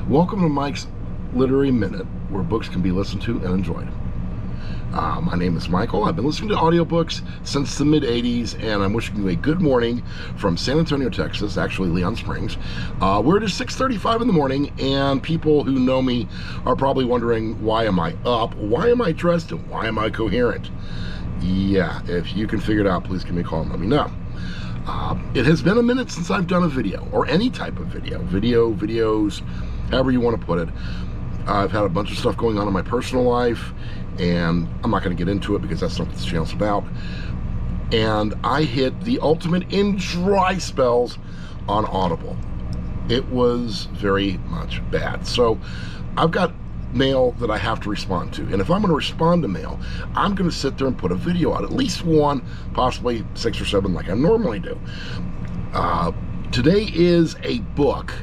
Welcome to Mike's Literary Minute, where books can be listened to and enjoyed. My name is Michael. I've been listening to audiobooks since the mid-'80s, and I'm wishing you a good morning from San Antonio, Texas, actually Leon Springs. Where it is 6:35 in the morning, and people who know me are probably wondering, why am I up? Why am I dressed? And why am I coherent? Yeah, if you can figure it out, please give me a call and let me know. It has been a minute since I've done a video, or any type of videos, however you want to put it. I've had a bunch of stuff going on in my personal life, and I'm not going to get into it because that's not what this channel's about. And I hit the ultimate in dry spells on Audible. It was very much bad. So I've got mail that I have to respond to, and if I'm going to respond to mail, I'm going to sit there and put a video out, at least one, possibly 6 or 7 like I normally do. Today is a book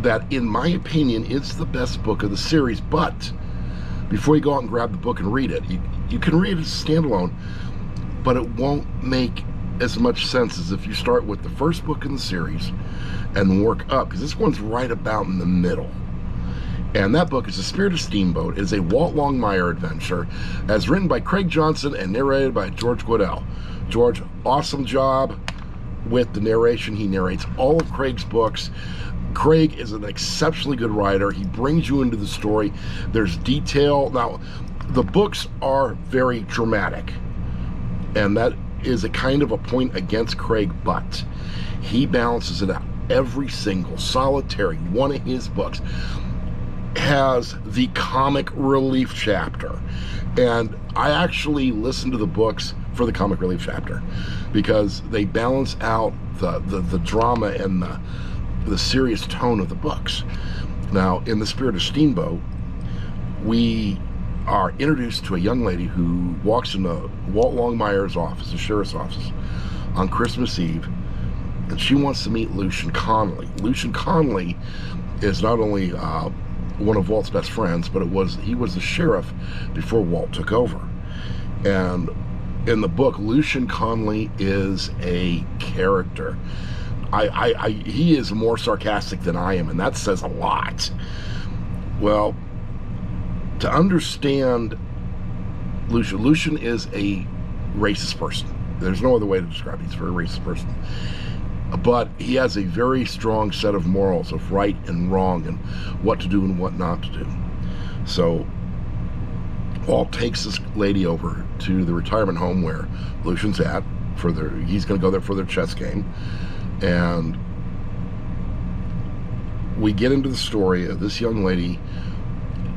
that, in my opinion, is the best book of the series, but before you go out and grab the book and read it, you can read it as a standalone, but it won't make as much sense as if you start with the first book in the series and work up, because this one's right about in the middle. And that book is The Spirit of Steamboat. It is a Walt Longmire adventure, as written by Craig Johnson and narrated by George Giidall. George, awesome job with the narration. He narrates all of Craig's books. Craig is an exceptionally good writer. He brings you into the story. There's detail. Now, the books are very dramatic, and that is a kind of a point against Craig, but he balances it out. Every single solitary one of his books has the comic relief chapter, and I actually listen to the books for the comic relief chapter because they balance out the drama and the serious tone of the books. Now, in The Spirit of Steamboat, we are introduced to a young lady who walks into Walt Longmire's office, the sheriff's office, on Christmas Eve, and she wants to meet Lucian Conley. Lucian Conley is not only one of Walt's best friends, but he was the sheriff before Walt took over. And in the book, Lucian Conley is a character. He is more sarcastic than I am, and that says a lot. Well, to understand Lucian is a racist person. There's no other way to describe it. He's a very racist person. But he has a very strong set of morals of right and wrong and what to do and what not to do. So Walt takes this lady over to the retirement home where Lucian's at. He's going to go there for their chess game. And we get into the story of this young lady.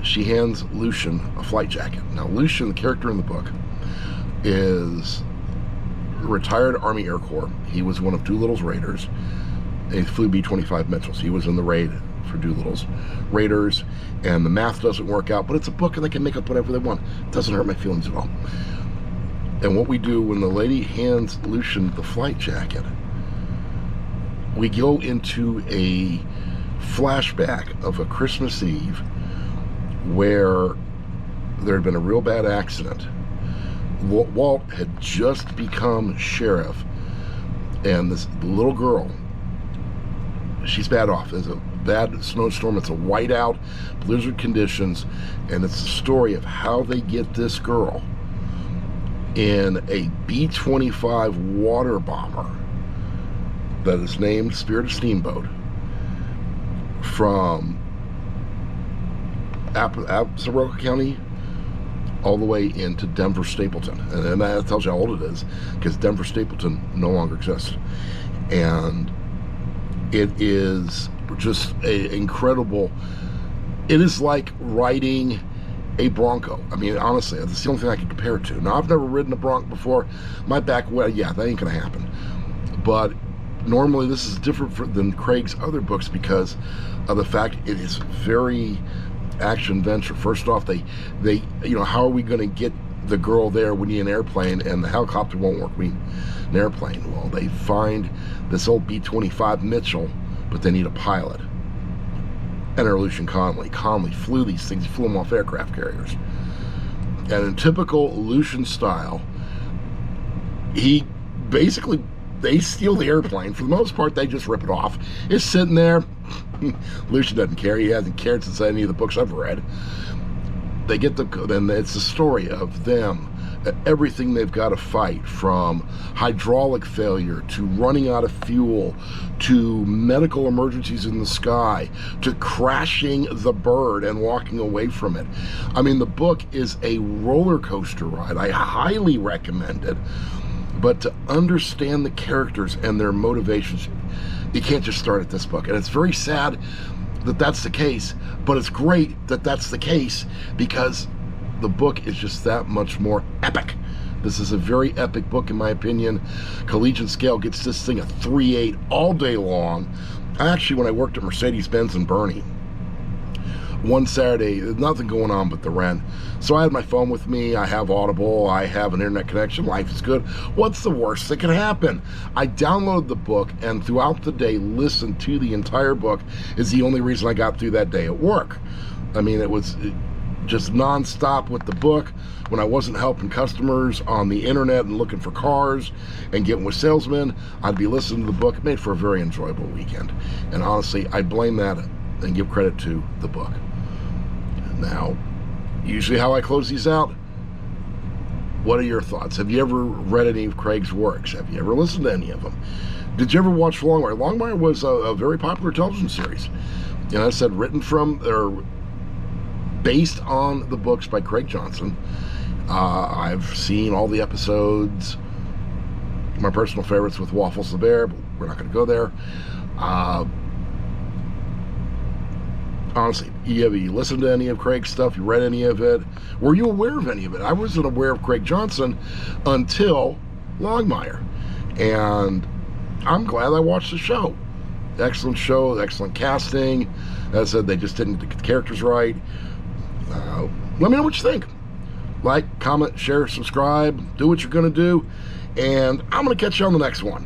She hands Lucian a flight jacket. Now, Lucian, the character in the book, is retired Army Air Corps. He was one of Doolittle's raiders. He flew B-25 Mitchells. He was in the raid for Doolittle's raiders, and the math doesn't work out, but it's a book and they can make up whatever they want. It doesn't hurt my feelings at all. And what we do when the lady hands Lucian the flight jacket, we go into a flashback of a Christmas Eve where there had been a real bad accident. Walt had just become sheriff, and this little girl, she's bad off. There's a bad snowstorm. It's a whiteout, blizzard conditions, and it's the story of how they get this girl in a B-25 water bomber that is named Spirit of Steamboat from Soroka County all the way into Denver Stapleton. And that tells you how old it is, because Denver Stapleton no longer exists. And it is just incredible. It is like riding a Bronco. I mean, honestly, that's the only thing I can compare it to. Now, I've never ridden a Bronco before. My back, well, yeah, that ain't gonna happen. But normally this is different than Craig's other books because of the fact it is very action-adventure. First off, they how are we going to get the girl there? We need an airplane, and the helicopter won't work. We need an airplane. Well, they find this old B-25 Mitchell, but they need a pilot. Enter Lucian Conley. Conley flew these things. He flew them off aircraft carriers. And in typical Lucian style, they steal the airplane. For the most part, they just rip it off. It's sitting there. Lucian doesn't care. He hasn't cared since any of the books I've read. They get then it's the story of them, everything they've got to fight, from hydraulic failure to running out of fuel to medical emergencies in the sky to crashing the bird and walking away from it. I mean, the book is a roller coaster ride. I highly recommend it. But to understand the characters and their motivations, you can't just start at this book. And it's very sad that that's the case, but it's great that that's the case because the book is just that much more epic. This is a very epic book, in my opinion. Collegiate Scale gets this thing a 3.8 all day long. Actually, when I worked at Mercedes-Benz in Bernie, one Saturday, there's nothing going on but the rent. So I had my phone with me, I have Audible, I have an internet connection, life is good. What's the worst that can happen? I downloaded the book and throughout the day listened to the entire book. Is the only reason I got through that day at work. I mean, it was just nonstop with the book. When I wasn't helping customers on the internet and looking for cars and getting with salesmen, I'd be listening to the book. It made for a very enjoyable weekend. And honestly, I blame that and give credit to the book. Now, usually how I close these out, what are your thoughts? Have you ever read any of Craig's works? Have you ever listened to any of them? Did you ever watch Longmire? Longmire was a very popular television series. You know, I said written from, or based on the books by Craig Johnson. I've seen all the episodes. My personal favorites with Waffles the Bear, but we're not going to go there. Honestly, have you listened to any of Craig's stuff? You read any of it? Were you aware of any of it? I wasn't aware of Craig Johnson until Longmire. And I'm glad I watched the show. Excellent show, excellent casting. As I said, they just didn't get the characters right. Let me know what you think. Like, comment, share, subscribe, do what you're going to do. And I'm going to catch you on the next one.